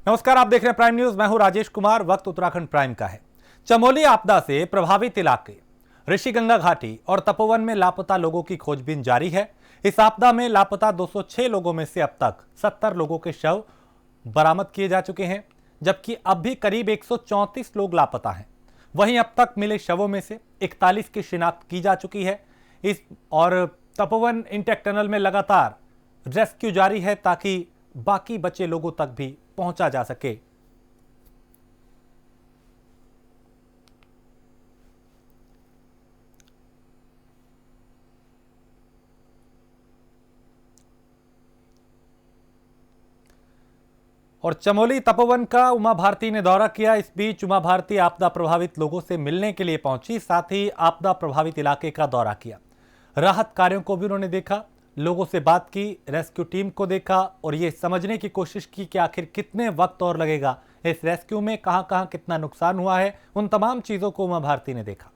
नमस्कार, आप देख रहे हैं प्राइम न्यूज। मैं हूं राजेश कुमार। वक्त उत्तराखंड प्राइम का है। चमोली आपदा से प्रभावित इलाके ऋषिगंगा घाटी और तपोवन में लापता लोगों की खोजबीन जारी है। इस आपदा में लापता 206 लोगों में से अब तक 70 लोगों के शव बरामद किए जा चुके हैं, जबकि अब भी करीब 134 लोग लापता हैं। वहीं अब तक मिले शवों में से 41 की शिनाख्त की जा चुकी है। और तपोवन इंटेक टनल में लगातार रेस्क्यू जारी है ताकि बाकी बचे लोगों तक भी पहुंचा जा सके। और चमोली तपोवन का उमा भारती ने दौरा किया। इस बीच उमा भारती आपदा प्रभावित लोगों से मिलने के लिए पहुंची, साथ ही आपदा प्रभावित इलाके का दौरा किया। राहत कार्यों को भी उन्होंने देखा, लोगों से बात की, रेस्क्यू टीम को देखा और ये समझने की कोशिश की कि आखिर कितने वक्त और लगेगा इस रेस्क्यू में, कहां-कहां कितना नुकसान हुआ है। उन तमाम चीजों को उमा भारती ने देखा।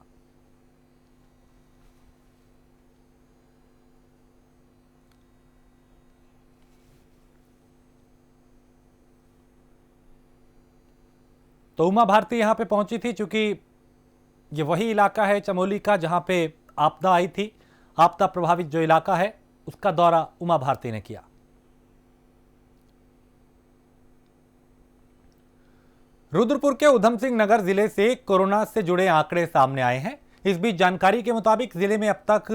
तो उमा भारती यहां पे पहुंची थी क्योंकि ये वही इलाका है चमोली का जहां पे आपदा आई थी। आपदा प्रभावित जो इलाका है उसका दौरा उमा भारती ने किया। रुद्रपुर के उधम सिंह नगर जिले से कोरोना से जुड़े आंकड़े सामने आए हैं। इस बीच जानकारी के मुताबिक जिले में अब तक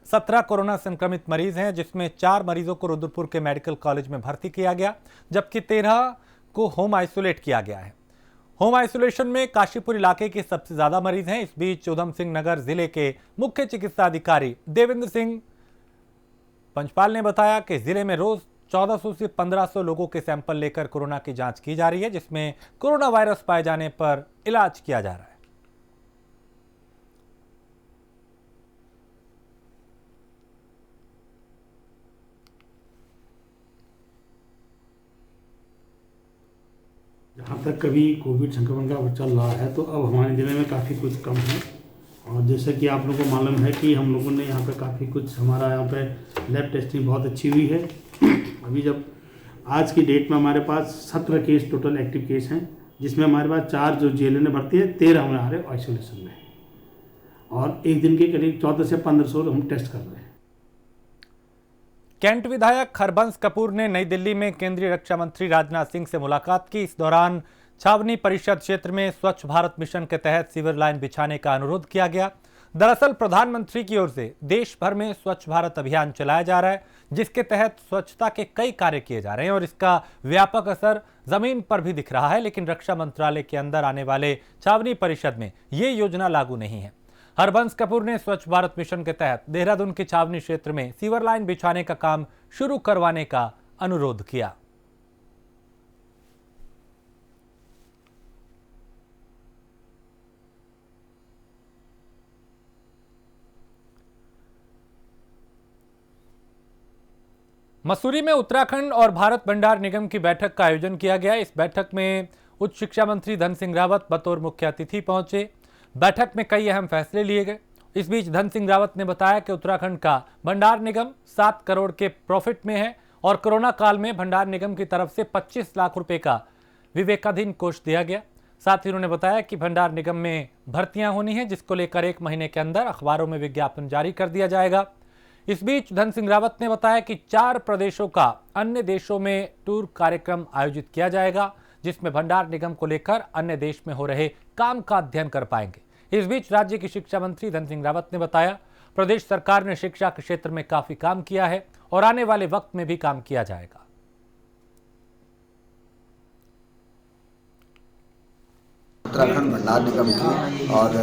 17 कोरोना संक्रमित मरीज हैं, जिसमें 4 मरीजों को रुद्रपुर के मेडिकल कॉलेज में भर्ती किया गया, जबकि 13 को होम आइसोलेट किया गया है। होम आइसोलेशन में काशीपुर इलाके के सबसे ज्यादा मरीज हैं। इस बीच उधम सिंह नगर जिले के मुख्य चिकित्सा अधिकारी देवेंद्र सिंह पंचपाल ने बताया कि जिले में रोज 1400 से 1500 लोगों के सैंपल लेकर कोरोना की जांच की जा रही है, जिसमें कोरोना वायरस पाए जाने पर इलाज किया जा रहा है। जहाँ तक कभी कोविड संक्रमण का चल रहा है तो अब हमारे ज़िले में काफ़ी कुछ कम है। और जैसा कि आप लोगों को मालूम है कि हम लोगों ने यहाँ पे काफ़ी कुछ, हमारा यहाँ पे लैब टेस्टिंग बहुत अच्छी हुई है। अभी जब आज की डेट में हमारे पास 17 केस टोटल एक्टिव केस हैं, जिसमें हमारे पास 4 जो जेल ने भर्ती है, 13 हमारे आइसोलेशन में, और एक दिन के करीब 1400 से 1500 हम टेस्ट कर रहे हैं। कैंट विधायक हरबंस कपूर ने नई दिल्ली में केंद्रीय रक्षा मंत्री राजनाथ सिंह से मुलाकात की। इस दौरान छावनी परिषद क्षेत्र में स्वच्छ भारत मिशन के तहत सीवर लाइन बिछाने का अनुरोध किया गया। दरअसल प्रधानमंत्री की ओर से देश भर में स्वच्छ भारत अभियान चलाया जा रहा है, जिसके तहत स्वच्छता के कई कार्य किए जा रहे हैं और इसका व्यापक असर जमीन पर भी दिख रहा है। लेकिन रक्षा मंत्रालय के अंदर आने वाले छावनी परिषद में ये योजना लागू नहीं है। हरबंस कपूर ने स्वच्छ भारत मिशन के तहत देहरादून के छावनी क्षेत्र में सीवर लाइन बिछाने का काम शुरू करवाने का अनुरोध किया। मसूरी में उत्तराखंड और भारत भंडार निगम की बैठक का आयोजन किया गया। इस बैठक में उच्च शिक्षा मंत्री धन सिंह रावत बतौर मुख्य अतिथि पहुंचे। बैठक में कई अहम फैसले लिए गए। इस बीच धन सिंह रावत ने बताया कि उत्तराखंड का भंडार निगम 7 करोड़ के प्रॉफिट में है और कोरोना काल में भंडार निगम की तरफ से 25 लाख रुपए का विवेकाधीन कोष दिया गया। साथ ही उन्होंने बताया कि भंडार निगम में भर्तियां होनी है, जिसको लेकर 1 महीने के अंदर अखबारों में विज्ञापन जारी कर दिया जाएगा। इस बीच धन सिंह रावत ने बताया कि 4 प्रदेशों का अन्य देशों में टूर कार्यक्रम आयोजित किया जाएगा, जिसमें भंडार निगम को लेकर अन्य देश में हो रहे काम का अध्ययन कर पाएंगे। इस बीच राज्य की शिक्षा मंत्री धन सिंह रावत ने बताया, प्रदेश सरकार ने शिक्षा के क्षेत्र में काफी काम किया है और आने वाले वक्त में भी काम किया जाएगा। उत्तराखंड भंडार निगम की और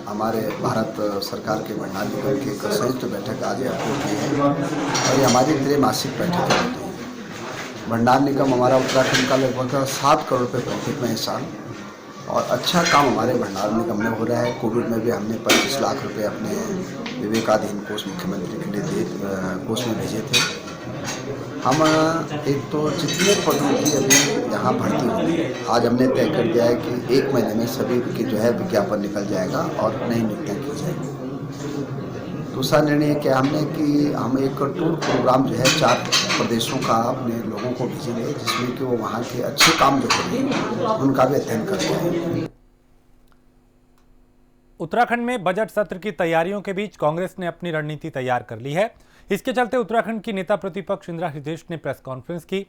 हमारे भारत सरकार के भंडार निगम की एक संयुक्त बैठक आज यहाँ होती है और ये हमारी त्रैमासिक बैठक होती है। भंडार निगम हमारा उत्तराखंड का लगभग 7 करोड़ रुपये प्रॉफिट में इस साल, और अच्छा काम हमारे भंडार निगम में हो रहा है। कोविड में भी हमने 25 लाख रुपए अपने विवेकाधीन कोष मुख्यमंत्री के लिए कोष में भेजे थे। हम एक तो जितने पदों की अभी यहाँ भर्ती होती है, आज हमने तय कर दिया है कि 1 महीने में सभी की जो है विज्ञापन निकल जाएगा और नई नियुक्तियाँ की जाएंगी। दूसरा निर्णय ये किया हमने कि हम एक टूर प्रोग्राम जो है 4 प्रदेशों का अपने लोगों को भेजेंगे, जिसमें कि वो वहाँ के अच्छे काम जो हो रहे हैं उनका भी अध्ययन करते हैं। उत्तराखंड में बजट सत्र की तैयारियों के बीच कांग्रेस ने अपनी रणनीति तैयार कर ली है। इसके चलते उत्तराखंड की नेता प्रतिपक्ष इंदिरा हृदयेश ने प्रेस कॉन्फ्रेंस की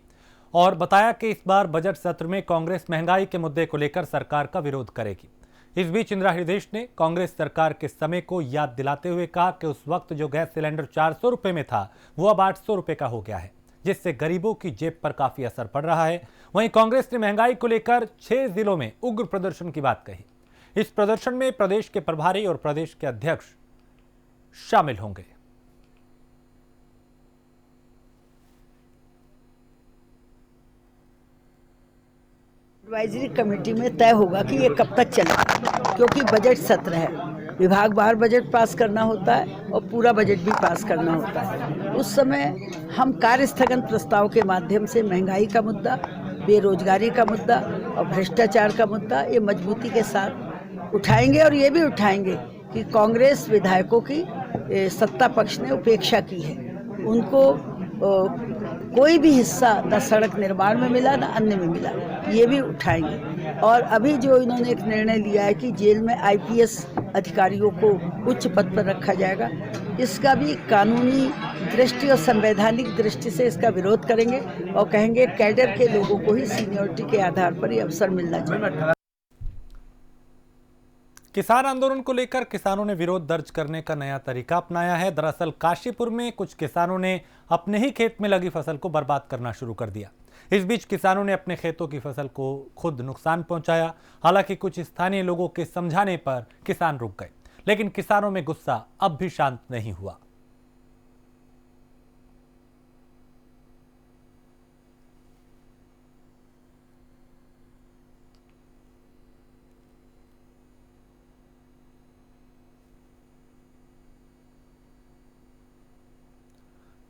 और बताया कि इस बार बजट सत्र में कांग्रेस महंगाई के मुद्दे को लेकर सरकार का विरोध करेगी। इस बीच इंदिरा हृदयेश ने कांग्रेस सरकार के समय को याद दिलाते हुए कहा कि उस वक्त जो गैस सिलेंडर 400 रुपये में था वो अब 800 रुपये का हो गया है, जिससे गरीबों की जेब पर काफी असर पड़ रहा है। वहीं कांग्रेस ने महंगाई को लेकर 6 जिलों में उग्र प्रदर्शन की बात कही। इस प्रदर्शन में प्रदेश के प्रभारी और प्रदेश के अध्यक्ष शामिल होंगे। एडवाइजरी कमेटी में तय होगा कि ये कब तक चलेगा, क्योंकि बजट सत्र है, विभाग वार बजट पास करना होता है और पूरा बजट भी पास करना होता है। उस समय हम कार्य स्थगन प्रस्ताव के माध्यम से महंगाई का मुद्दा, बेरोजगारी का मुद्दा और भ्रष्टाचार का मुद्दा ये मजबूती के साथ उठाएंगे और ये भी उठाएंगे कि कांग्रेस विधायकों की सत्ता पक्ष ने उपेक्षा की है। उनको कोई भी हिस्सा न सड़क निर्माण में मिला न अन्य में मिला, ये भी उठाएंगे। और अभी जो इन्होंने एक निर्णय लिया है कि जेल में आईपीएस अधिकारियों को उच्च पद पर रखा जाएगा, इसका भी कानूनी दृष्टि और संवैधानिक दृष्टि से इसका विरोध करेंगे और कहेंगे कैडर के लोगों को ही सीनियरिटी के आधार पर ये अवसर मिलना चाहिए। किसान आंदोलन को लेकर किसानों ने विरोध दर्ज करने का नया तरीका अपनाया है। दरअसल काशीपुर में कुछ किसानों ने अपने ही खेत में लगी फसल को बर्बाद करना शुरू कर दिया। इस बीच किसानों ने अपने खेतों की फसल को खुद नुकसान पहुंचाया। हालांकि कुछ स्थानीय लोगों के समझाने पर किसान रुक गए, लेकिन किसानों में गुस्सा अब भी शांत नहीं हुआ।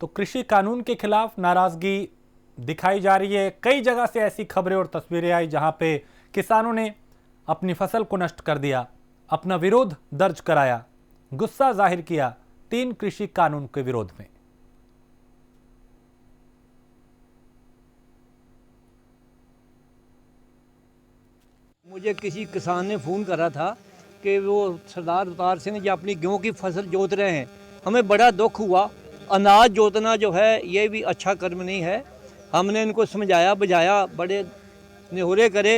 तो कृषि कानून के खिलाफ नाराजगी दिखाई जा रही है। कई जगह से ऐसी खबरें और तस्वीरें आई जहां पे किसानों ने अपनी फसल को नष्ट कर दिया, अपना विरोध दर्ज कराया, गुस्सा जाहिर किया 3 कृषि कानून के विरोध में। मुझे किसी किसान ने फ़ोन करा था कि वो सरदार अवतार सिंह जी अपनी गेहूं की फसल जोत रहे हैं। हमें बड़ा दुख हुआ। अनाज जोतना जो है ये भी अच्छा कर्म नहीं है। हमने इनको समझाया बुझाया, बड़े निहुरे करे।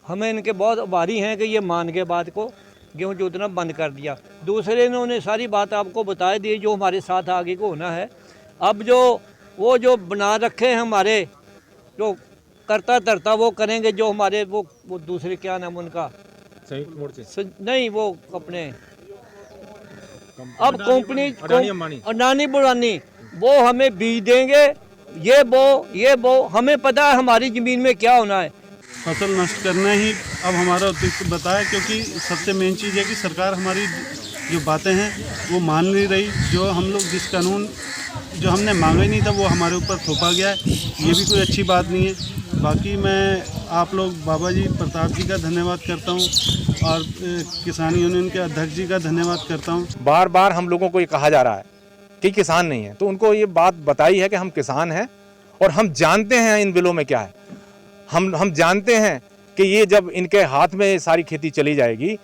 हमें इनके बहुत आभारी हैं कि ये मान के बात को गेहूं जोतना बंद कर दिया। दूसरे इन्होंने सारी बात आपको बता दी जो हमारे साथ आगे को होना है। अब जो बना रखे हैं हमारे जो करता धरता वो करेंगे, जो हमारे वो दूसरे क्या नाम उनका संयुक्त मोर्चे नहीं वो अपने अब कंपनी अडानी बुरानी वो हमें बीज देंगे। ये वो हमें पता है हमारी ज़मीन में क्या होना है। फसल नष्ट करना ही अब हमारा उद्देश्य बताया, क्योंकि सबसे मेन चीज़ है कि सरकार हमारी जो बातें हैं वो मान नहीं रही। जो हम लोग जिस कानून जो हमने मांगा ही नहीं था वो हमारे ऊपर थोपा गया है, ये भी कोई अच्छी बात नहीं है। बाकी मैं आप लोग बाबा जी प्रताप जी का धन्यवाद करता हूँ और किसान यूनियन के अध्यक्ष जी का धन्यवाद करता हूँ। बार बार हम लोगों को ये कहा जा रहा है कि किसान नहीं है, तो उनको ये बात बताई है कि हम किसान हैं और हम जानते हैं इन बिलों में क्या है। हम जानते हैं कि ये जब इनके हाथ में सारी खेती चली जाएगी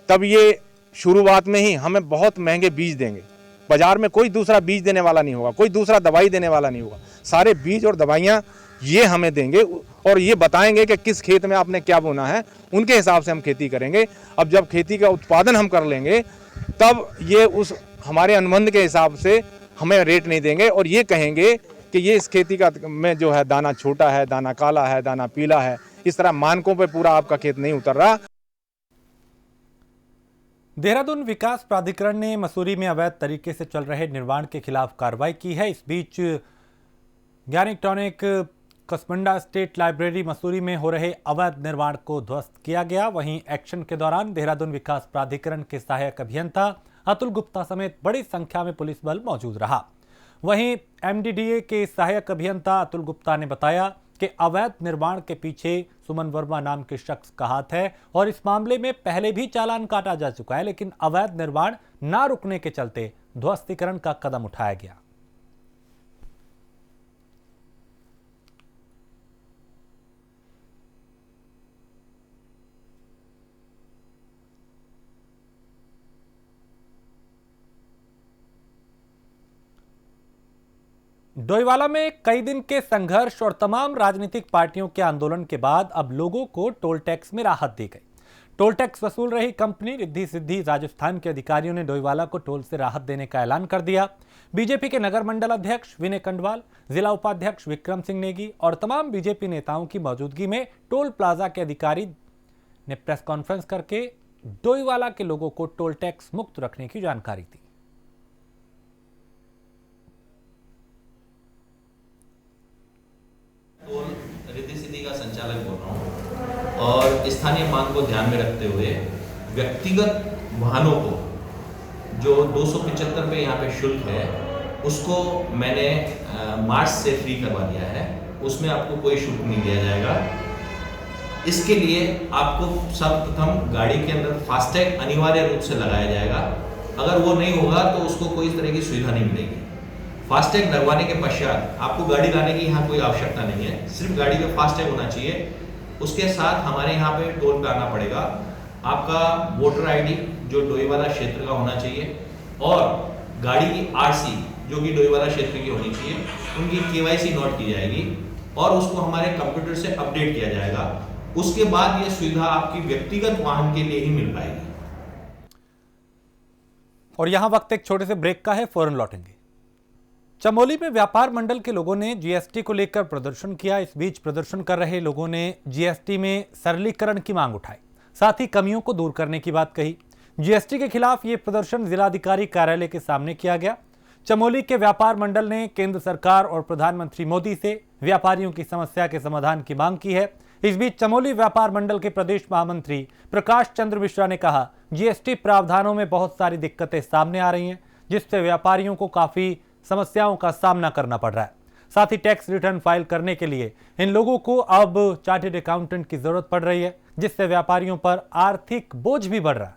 तब ये शुरुआत में ही हमें बहुत महंगे बीज देंगे। बाजार में कोई दूसरा बीज देने वाला नहीं होगा, कोई दूसरा दवाई देने वाला नहीं होगा। सारे बीज और दवाइयाँ ये हमें देंगे और ये बताएंगे कि किस खेत में आपने क्या बोना है, उनके हिसाब से हम खेती करेंगे। अब जब खेती का उत्पादन हम कर लेंगे तब ये उस हमारे अनुबंध के हिसाब से हमें रेट नहीं देंगे और ये कहेंगे कि ये इस खेती का में जो है दाना छोटा है, दाना काला है, दाना पीला है। इस तरह मानकों पे पूरा आपका खेत नहीं उतर रहा। देहरादून विकास प्राधिकरण ने मसूरी में अवैध तरीके से चल रहे निर्माण के खिलाफ कार्रवाई की है। इस बीच ज्ञानिक टॉनिक कसमंडा स्टेट लाइब्रेरी मसूरी में हो रहे अवैध निर्माण को ध्वस्त किया गया। वहीं एक्शन के दौरान देहरादून विकास प्राधिकरण के सहायक अभियंता अतुल गुप्ता समेत बड़ी संख्या में पुलिस बल मौजूद रहा। वहीं एमडीडीए के सहायक अभियंता अतुल गुप्ता ने बताया कि अवैध निर्माण के पीछे सुमन वर्मा नाम के शख्स का हाथ है और इस मामले में पहले भी चालान काटा जा चुका है, लेकिन अवैध निर्माण ना रुकने के चलते ध्वस्तीकरण का कदम उठाया गया। डोईवाला में कई दिन के संघर्ष और तमाम राजनीतिक पार्टियों के आंदोलन के बाद अब लोगों को टोल टैक्स में राहत दी गई। टोल टैक्स वसूल रही कंपनी रिद्धि सिद्धि राजस्थान के अधिकारियों ने डोईवाला को टोल से राहत देने का ऐलान कर दिया। बीजेपी के नगर मंडल अध्यक्ष विनय कंडवाल, जिला उपाध्यक्ष विक्रम सिंह नेगी और तमाम बीजेपी नेताओं की मौजूदगी में टोल प्लाजा के अधिकारी ने प्रेस कॉन्फ्रेंस करके डोईवाला के लोगों को टोल टैक्स मुक्त रखने की जानकारी दी। टोल रिद्धि सिद्धि का संचालक बोल रहा हूँ और स्थानीय मांग को ध्यान में रखते हुए व्यक्तिगत वाहनों को जो 275 रुपये यहाँ पे शुल्क है उसको मैंने मार्च से फ्री करवा दिया है। उसमें आपको कोई शुल्क नहीं दिया जाएगा। इसके लिए आपको सर्वप्रथम गाड़ी के अंदर फास्टैग अनिवार्य रूप से लगाया जाएगा। अगर वो नहीं होगा तो उसको कोई इस तरह की सुविधा नहीं मिलेगी। फास्टैग लगवाने के पश्चात आपको गाड़ी लाने की यहाँ कोई आवश्यकता नहीं है, सिर्फ गाड़ी पे फास्टैग होना चाहिए। उसके साथ हमारे यहाँ पे टोल पे आना पड़ेगा। आपका वोटर आईडी जो डोईवाला क्षेत्र का होना चाहिए और गाड़ी की आरसी जो कि डोईवाला क्षेत्र की होनी चाहिए, उनकी केवाईसी नोट की जाएगी और उसको हमारे कंप्यूटर से अपडेट किया जाएगा। उसके बाद ये सुविधा आपकी व्यक्तिगत वाहन के लिए ही मिल पाएगी। और यहां वक्त एक छोटे से ब्रेक का है, फौरन लौटेंगे। चमोली में व्यापार मंडल के लोगों ने जीएसटी को लेकर प्रदर्शन किया। इस बीच प्रदर्शन कर रहे लोगों ने जीएसटी में सरलीकरण की मांग उठाई, साथ ही कमियों को दूर करने की बात कही। जीएसटी के खिलाफ यह प्रदर्शन जिलाधिकारी कार्यालय के सामने किया गया। चमोली के व्यापार मंडल ने केंद्र सरकार और प्रधानमंत्री मोदी से व्यापारियों की समस्या के समाधान की मांग की है। इस बीच चमोली व्यापार मंडल के प्रदेश महामंत्री प्रकाश चंद्र मिश्रा ने कहा, जीएसटी प्रावधानों में बहुत सारी दिक्कतें सामने आ रही हैं, जिससे व्यापारियों को काफी समस्याओं का सामना करना पड़ रहा है। साथ ही टैक्स रिटर्न फाइल करने के लिए इन लोगों को अब चार्टर्ड अकाउंटेंट की जरूरत पड़ रही है, जिससे व्यापारियों पर आर्थिक बोझ भी बढ़ रहा है।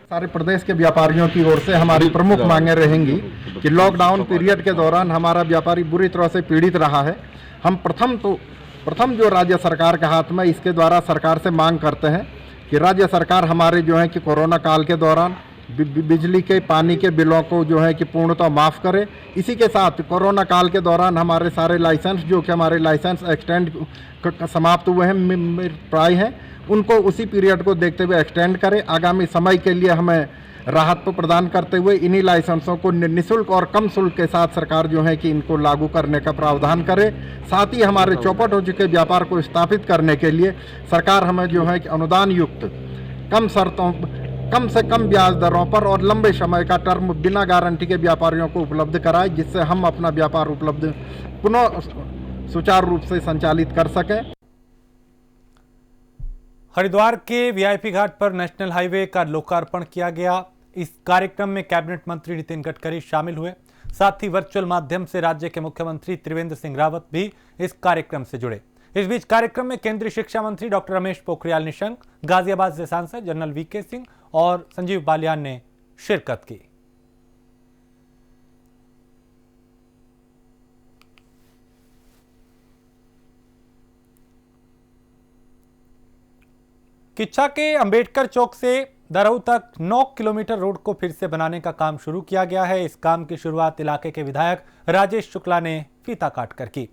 सारे प्रदेश के व्यापारियों की ओर से हमारी प्रमुख मांगें रहेंगी कि लॉकडाउन पीरियड के दौरान हमारा व्यापारी बुरी तरह से पीड़ित रहा है। हम प्रथम जो राज्य सरकार के हाथ में, इसके द्वारा सरकार से मांग करते हैं कि राज्य सरकार हमारे जो है कि कोरोना काल के दौरान बिजली के, पानी के बिलों को जो है कि पूर्णतः माफ़ करे। इसी के साथ कोरोना काल के दौरान हमारे सारे लाइसेंस जो कि हमारे लाइसेंस एक्सटेंड समाप्त हुए हैं, प्राय हैं, उनको उसी पीरियड को देखते हुए एक्सटेंड करें। आगामी समय के लिए हमें राहत प्रदान करते हुए इन्हीं लाइसेंसों को निःशुल्क और कम शुल्क के साथ सरकार जो है कि इनको लागू करने का प्रावधान करे। साथ ही हमारे चौपट हो चुके व्यापार को स्थापित करने के लिए सरकार हमें जो है कि अनुदान युक्त कम शर्तों, कम से कम ब्याज दरों पर और लंबे समय का टर्म बिना गारंटी के व्यापारियों को उपलब्ध कराए, जिससे हम अपना व्यापार उपलब्ध पुनः सुचारू रूप से संचालित कर सकें। हरिद्वार के वीआईपी घाट पर नेशनल हाईवे का लोकार्पण किया गया। इस कार्यक्रम में कैबिनेट मंत्री नितिन गडकरी शामिल हुए। साथ ही वर्चुअल माध्यम से राज्य के मुख्यमंत्री त्रिवेंद्र सिंह रावत भी इस कार्यक्रम से जुड़े। इस बीच कार्यक्रम में केंद्रीय शिक्षा मंत्री डॉक्टर रमेश पोखरियाल निशंक, गाजियाबाद से सांसद जनरल वीके सिंह और संजीव बालियान ने शिरकत की। किच्छा के अंबेडकर चौक से दरऊ तक 9 किलोमीटर रोड को फिर से बनाने का काम शुरू किया गया है। इस काम की शुरुआत इलाके के विधायक राजेश शुक्ला ने फीता काटकर की।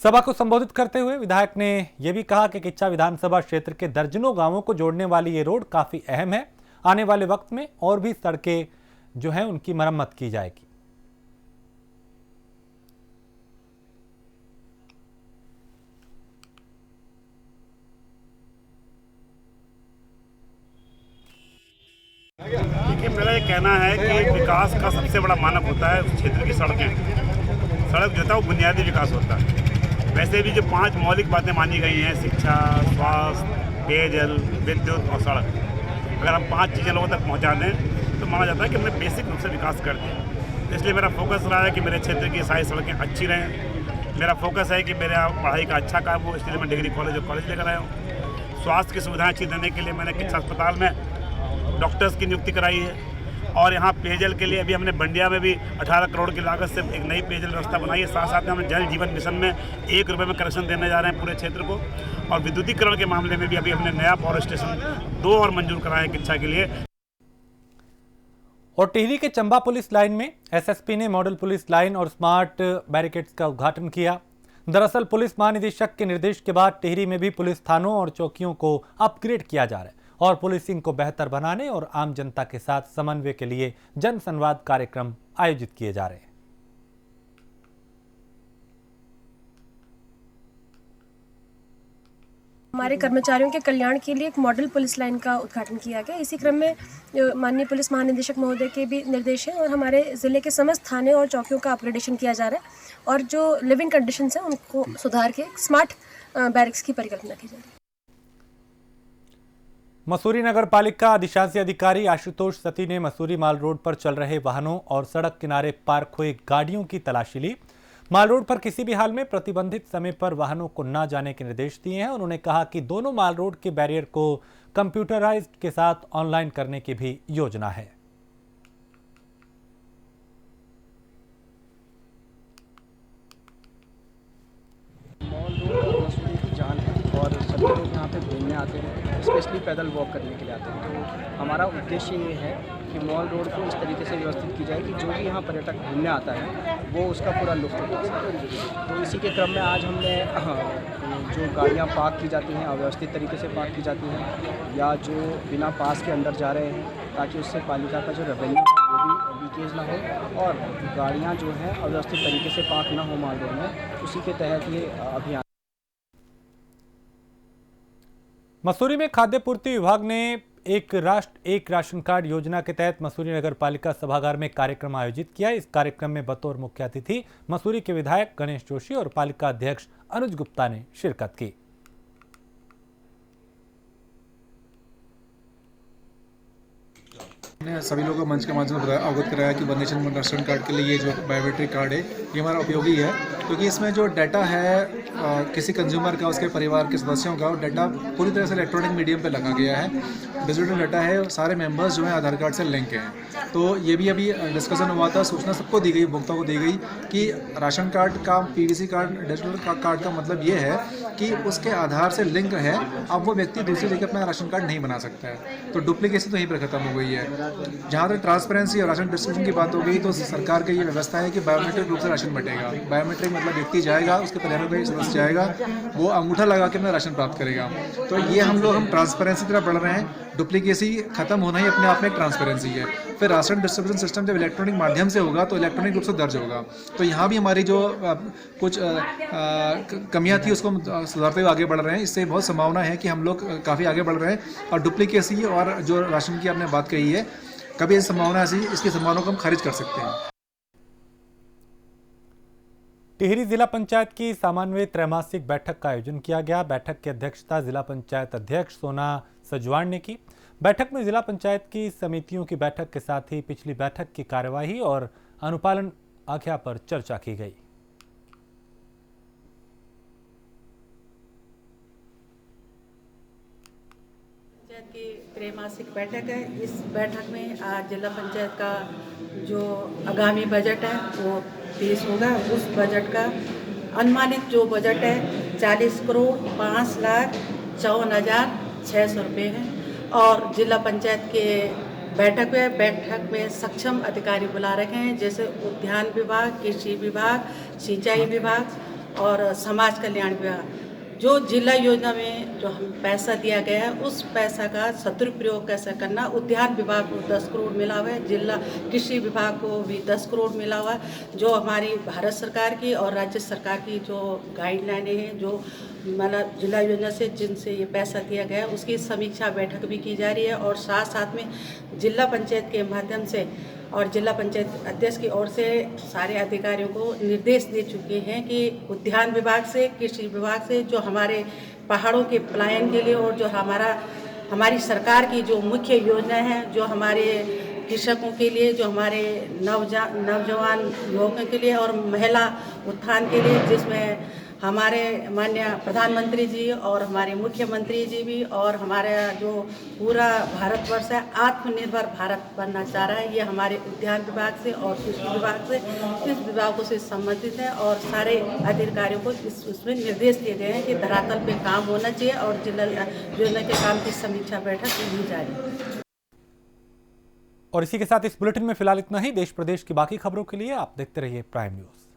सभा को संबोधित करते हुए विधायक ने यह भी कहा कि किच्छा विधानसभा क्षेत्र के दर्जनों गांवों को जोड़ने वाली ये रोड काफी अहम है। आने वाले वक्त में और भी सड़कें जो हैं उनकी मरम्मत की जाएगी। देखिए, मेरा ये कहना है कि विकास का सबसे बड़ा मानक होता है उस क्षेत्र की सड़कें। सड़क जो होता है वो बुनियादी विकास होता है। वैसे भी जो 5 मौलिक बातें मानी गई हैं, शिक्षा, स्वास्थ्य, पेयजल, विद्युत और सड़क, अगर हम 5 चीज़ें लोगों तक पहुंचा दें तो माना जाता है कि हमने बेसिक रूप से विकास कर दिया। इसलिए मेरा फोकस रहा है कि मेरे क्षेत्र की सारी सड़कें अच्छी रहें। मेरा फोकस है कि मेरा पढ़ाई का अच्छा काम हो, इसलिए मैं डिग्री कॉलेज और कॉलेज लेकर आया हूँ। स्वास्थ्य की सुविधाएं अच्छी देने के लिए मैंने किच्चा अस्पताल में डॉक्टर्स की नियुक्ति कराई है। और यहाँ पेयजल के लिए अभी हमने बंडिया में भी 18 करोड़ की लागत से एक नई पेयजल व्यवस्था बनाई है। साथ साथ में हम जल जीवन मिशन में 1 रुपये में कनेक्शन देने जा रहे हैं पूरे क्षेत्र को। और विद्युतीकरण के मामले में भी अभी हमने नया पावर स्टेशन 2 और मंजूर कराए हैं किच्चा के लिए। और टिहरी के चंबा पुलिस लाइन में एसएसपी ने मॉडल पुलिस लाइन और स्मार्ट बैरिकेड्स का उद्घाटन किया। दरअसल पुलिस महानिदेशक के निर्देश के बाद टिहरी में भी पुलिस थानों और चौकियों को अपग्रेड किया जा रहा है और पुलिसिंग को बेहतर बनाने और आम जनता के साथ समन्वय के लिए जन संवाद कार्यक्रम आयोजित किए जा रहे हैं। हमारे कर्मचारियों के कल्याण के लिए एक मॉडल पुलिस लाइन का उद्घाटन किया गया। इसी क्रम में माननीय पुलिस महानिदेशक महोदय के भी निर्देश हैं और हमारे ज़िले के समस्त थाने और चौकियों का अपग्रेडेशन किया जा रहा है और जो लिविंग कंडीशंस हैं उनको सुधार के स्मार्ट बैरिक्स की परिकल्पना की जा रही है। मसूरी नगर पालिका अधिशासी अधिकारी आशुतोष सती ने मसूरी माल रोड पर चल रहे वाहनों और सड़क किनारे पार्क हुई गाड़ियों की तलाशी ली। माल रोड पर किसी भी हाल में प्रतिबंधित समय पर वाहनों को न जाने के निर्देश दिए हैं। उन्होंने कहा कि दोनों माल रोड के बैरियर को कंप्यूटराइज्ड के साथ ऑनलाइन करने की भी योजना है। मॉल रोड और मसूरी की जान है और सभी लोग यहाँ पे घूमने आते हैं, स्पेशली पैदल वॉक करने के लिए आते हैं। तो हमारा उद्देश्य ये है कि मॉल रोड को इस तरीके से व्यवस्थित की जाए कि जो भी यहाँ पर्यटक घूमने आता है वो उसका पूरा लुत्फ़ उठा सके। तो इसी के क्रम में आज हमने जो गाड़ियाँ पार्क की जाती हैं अव्यवस्थित तरीके से पार्क की जाती हैं या जो बिना पास के अंदर जा रहे हैं, ताकि उससे पालिका का जो रेवेन्यू है वो भी लीकेज ना हो और गाड़ियाँ जो हैं अव्यवस्थित तरीके से पार्क ना हो माल रोड में, उसी के तहत ये अभियान। मसूरी में खाद्य पूर्ति विभाग ने एक राष्ट्र एक राशन कार्ड योजना के तहत मसूरी नगर पालिका सभागार में कार्यक्रम आयोजित किया। इस कार्यक्रम में बतौर मुख्य अतिथि मसूरी के विधायक गणेश जोशी और पालिका अध्यक्ष अनुज गुप्ता ने शिरकत की। मैंने सभी लोगों को मंच के माध्यम से अवगत कराया कि one nation one ration card के लिए ये जो बायोमेट्रिक कार्ड है ये हमारा उपयोगी है, क्योंकि इसमें जो डाटा है किसी कंज्यूमर का, उसके परिवार के सदस्यों का, वो डाटा पूरी तरह से इलेक्ट्रॉनिक मीडियम पे लगाया गया है। डिजिटल डाटा है, सारे मेंबर्स जो हैं आधार कार्ड से लिंक हैं। तो ये भी अभी डिस्कशन हुआ था, सूचना सबको दी गई, उपभोक्ताओं को दी गई कि राशन कार्ड का पीवीसी कार्ड डिजिटल कार्ड का मतलब ये है कि उसके आधार से लिंक है, अब वो व्यक्ति दूसरी जगह अपना राशन कार्ड नहीं बना सकता है। तो डुप्लीकेसी तो यहीं पर खत्म हो गई है। जहाँ तक ट्रांसपेरेंसी और राशन डिस्ट्रीब्यूशन की बात हो गई, तो सरकार की ये व्यवस्था है कि बायोमेट्रिक रूप से राशन बटेगा। बायोमेट्रिक मतलब व्यक्ति जाएगा, उसके परिवार का सदस्य जाएगा, वो अंगूठा लगा के अपना राशन प्राप्त करेगा। तो ये हम ट्रांसपेरेंसी की तरफ बढ़ रहे हैं। डुप्लीकेसी खत्म होना ही अपने आप में एक ट्रांसपेरेंसी है। फिर राशन डिस्ट्रीब्यूशन सिस्टम जब इलेक्ट्रॉनिक माध्यम से होगा तो इलेक्ट्रॉनिक रूप से दर्ज होगा। तो यहाँ भी हमारी जो कुछ कमियाँ थी उसको सुधारते हुए आगे बढ़ रहे हैं। इससे बहुत संभावना है कि हम लोग काफ़ी आगे बढ़ रहे हैं और डुप्लीकेसी और जो राशन की आपने बात कही है, कभी ऐसी संभावना ऐसी इसकी संभावना को हम खारिज कर सकते हैं। टिहरी जिला पंचायत की सामान्य त्रैमासिक बैठक का आयोजन किया गया। बैठक की अध्यक्षता जिला पंचायत अध्यक्ष सोना सजवाण ने की। बैठक में जिला पंचायत की समितियों की बैठक के साथ ही पिछली बैठक की कार्यवाही और अनुपालन आज्ञा पर चर्चा की गई। पंचायत की त्रैमासिक बैठक है। इस बैठक में आज जिला पंचायत का जो आगामी बजट है वो पेश होगा। उस बजट का अनुमानित जो बजट है 40,05,54,600 रुपये है। और जिला पंचायत के बैठक में सक्षम अधिकारी बुला रखे हैं, जैसे उद्यान विभाग, कृषि विभाग, सिंचाई विभाग और समाज कल्याण विभाग। जो जिला योजना में जो हम पैसा दिया गया है उस पैसा का सदुपयोग कैसे करना। उद्यान विभाग को 10 करोड़ मिला हुआ है, जिला कृषि विभाग को भी 10 करोड़ मिला हुआ है। जो हमारी भारत सरकार की और राज्य सरकार की जो गाइडलाइनें हैं, जो मतलब जिला योजना से जिनसे ये पैसा दिया गया है, उसकी समीक्षा बैठक भी की जा रही है। और साथ साथ में जिला पंचायत के माध्यम से और जिला पंचायत अध्यक्ष की ओर से सारे अधिकारियों को निर्देश दे चुके हैं कि उद्यान विभाग से, कृषि विभाग से जो हमारे पहाड़ों के पलायन के लिए और जो हमारी सरकार की जो मुख्य योजना है, जो हमारे कृषकों के लिए, जो हमारे नौजवान युवकों के लिए और महिला उत्थान के लिए, जिसमें हमारे माननीय प्रधानमंत्री जी और हमारे मुख्यमंत्री जी भी और हमारा जो पूरा भारतवर्ष है आत्मनिर्भर भारत बनना चाह रहा है। ये हमारे उद्यान विभाग से और कृषि विभाग से इस विभागों से संबंधित है और सारे अधिकारियों को उसमें निर्देश दिए गए हैं कि धरातल पे काम होना चाहिए और योजना के काम की समीक्षा बैठक ली जा रही है। और इसी के साथ इस बुलेटिन में फिलहाल इतना ही। देश प्रदेश की बाकी खबरों के लिए आप देखते रहिए प्राइम न्यूज़।